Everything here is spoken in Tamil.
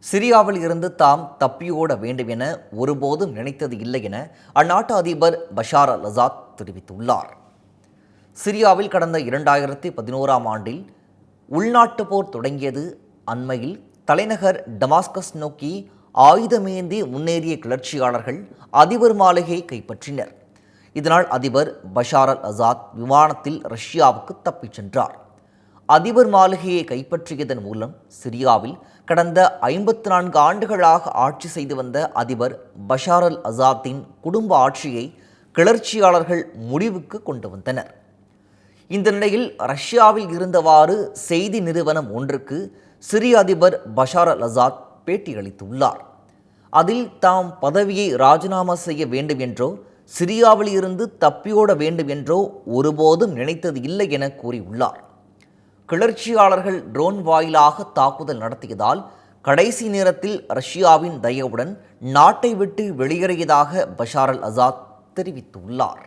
சிரியாவில் இருந்து தாம் தப்பியோட வேண்டும் என ஒருபோதும் நினைத்தது இல்லை என அந்நாட்டு அதிபர் பஷார் அல் அசாத் தெரிவித்துள்ளார். சிரியாவில் கடந்த 2011ஆம் ஆண்டில் உள்நாட்டு போர் தொடங்கியது. அண்மையில் தலைநகர் டமாஸ்கஸ் நோக்கி ஆயுதமேந்தி முன்னேறிய கிளர்ச்சியாளர்கள் அதிபர் மாளிகையை கைப்பற்றினர். இதனால் அதிபர் பஷார் அல் அசாத் விமானத்தில் ரஷ்யாவுக்கு தப்பிச் சென்றார். அதிபர் மாளிகையை கைப்பற்றியதன் மூலம் சிரியாவில் கடந்த 54 ஆண்டுகளாக ஆட்சி செய்து வந்த அதிபர் பஷார் அல் அசாத்தின் குடும்ப ஆட்சியை கிளர்ச்சியாளர்கள் முடிவுக்கு கொண்டு வந்தனர். இந்த நிலையில் ரஷ்யாவில் இருந்தவாறு செய்தி நிறுவனம் ஒன்றுக்கு சிரிய அதிபர் பஷார் அல் அசாத் பேட்டியளித்துள்ளார். அதில் தாம் பதவியை ராஜினாமா செய்ய வேண்டும் என்றோ சிரியாவில் இருந்து தப்பியோட வேண்டும் என்றோ ஒருபோதும் நினைத்தது இல்லை என கூறியுள்ளார். கிளர்ச்சியாளர்கள் ட்ரோன் வாயிலாக தாக்குதல் நடத்தியதால் கடைசி நேரத்தில் ரஷ்யாவின் தயவுடன் நாட்டை விட்டு வெளியேறியதாக பஷார் அல் அசாத் தெரிவித்துள்ளார்.